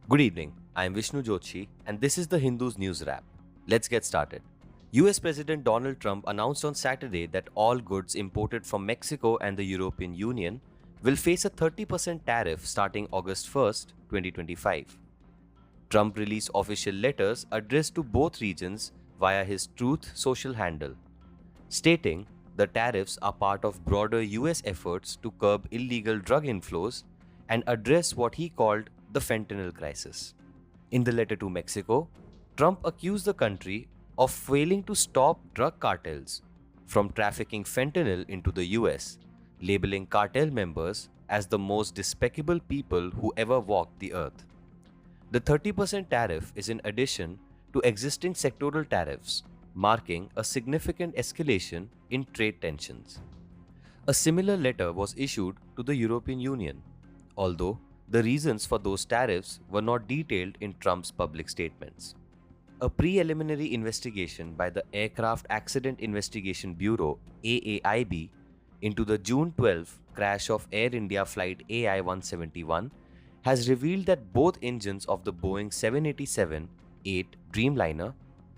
Good evening. I am Vishnu Joshi, and this is the Hindu's Newswrap. Let's get started. US President Donald Trump announced on Saturday that all goods imported from Mexico and the European Union will face a 30% tariff starting August 1st, 2025. Trump released official letters addressed to both regions via his Truth Social handle, stating the tariffs are part of broader US efforts to curb illegal drug inflows and address what he called the fentanyl crisis. In the letter to Mexico, Trump accused the country of failing to stop drug cartels from trafficking fentanyl into the US, labeling cartel members as the most despicable people who ever walked the earth. The 30% tariff is in addition to existing sectoral tariffs, marking a significant escalation in trade tensions. A similar letter was issued to the European Union, although the reasons for those tariffs were not detailed in Trump's public statements. A preliminary investigation by the Aircraft Accident Investigation Bureau (AAIB) into the June 12 crash of Air India flight AI-171 has revealed that both engines of the Boeing 787-8 Dreamliner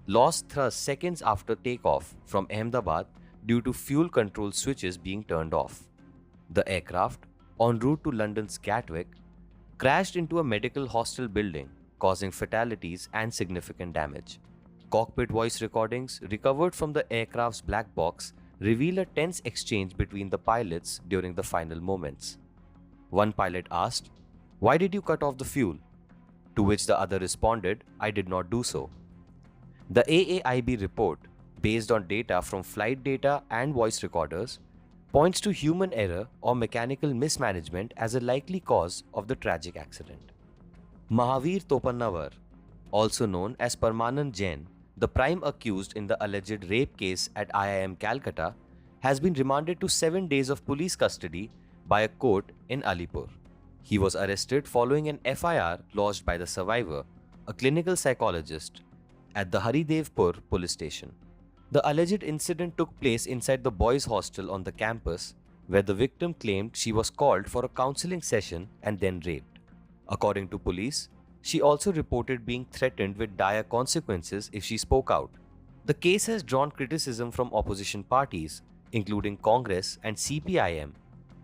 lost thrust seconds after takeoff from Ahmedabad due to fuel control switches being turned off. The aircraft, en route to London's Gatwick, crashed into a medical hostel building, causing fatalities and significant damage. Cockpit voice recordings recovered from the aircraft's black box reveal a tense exchange between the pilots during the final moments. One pilot asked, "Why did you cut off the fuel?" To which the other responded, "I did not do so." The AAIB report, based on data from flight data and voice recorders, points to human error or mechanical mismanagement as a likely cause of the tragic accident. Mahavir Topannavar, also known as Parmanand Jain, the prime accused in the alleged rape case at IIM Calcutta, has been remanded to 7 days of police custody by a court in Alipur. He was arrested following an FIR lodged by the survivor, a clinical psychologist, at the Haridevpur police station. The alleged incident took place inside the boys' hostel on the campus, where the victim claimed she was called for a counseling session and then raped. According to police, she also reported being threatened with dire consequences if she spoke out. The case has drawn criticism from opposition parties, including Congress and CPIM,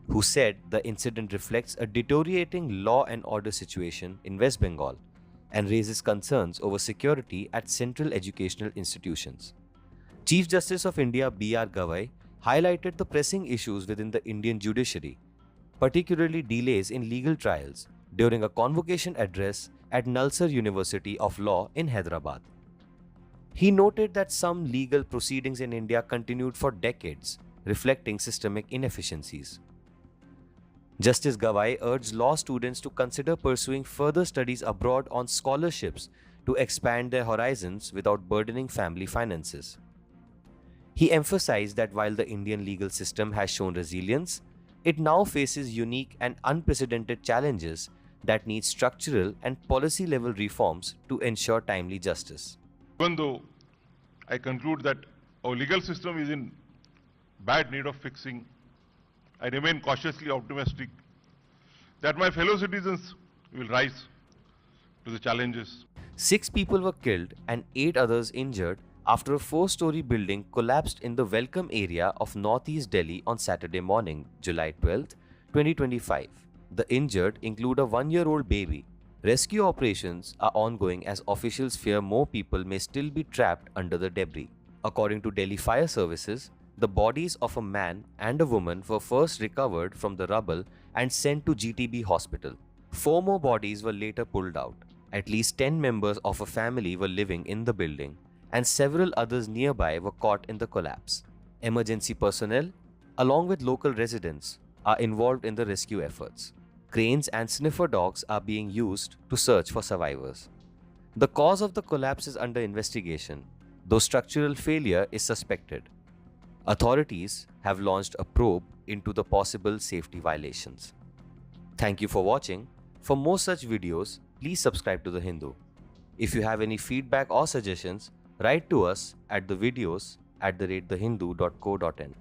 who said the incident reflects a deteriorating law and order situation in West Bengal and raises concerns over security at central educational institutions. Chief Justice of India BR Gavai highlighted the pressing issues within the Indian judiciary, particularly delays in legal trials, during a convocation address at Nalsar University of Law in Hyderabad. He noted that some legal proceedings in India continued for decades, reflecting systemic inefficiencies. Justice Gavai urged law students to consider pursuing further studies abroad on scholarships to expand their horizons without burdening family finances. He emphasized that while the Indian legal system has shown resilience, it now faces unique and unprecedented challenges that need structural and policy-level reforms to ensure timely justice. Even though I conclude that our legal system is in bad need of fixing, I remain cautiously optimistic that my fellow citizens will rise to the challenges. 6 people were killed and 8 others injured after a 4-story building collapsed in the Welcome area of northeast Delhi on Saturday morning, July 12, 2025. The injured include a 1-year-old baby. Rescue operations are ongoing as officials fear more people may still be trapped under the debris. According to Delhi Fire Services, the bodies of a man and a woman were first recovered from the rubble and sent to GTB hospital. 4 more bodies were later pulled out. At least 10 members of a family were living in the building, and several others nearby were caught in the collapse. Emergency personnel, along with local residents, are involved in the rescue efforts. Cranes and sniffer dogs are being used to search for survivors. The cause of the collapse is under investigation, though structural failure is suspected. Authorities have launched a probe into the possible safety violations. Thank you for watching. For more such videos, please subscribe to The Hindu. If you have any feedback or suggestions, write to us at thevideos@thehindu.co.in.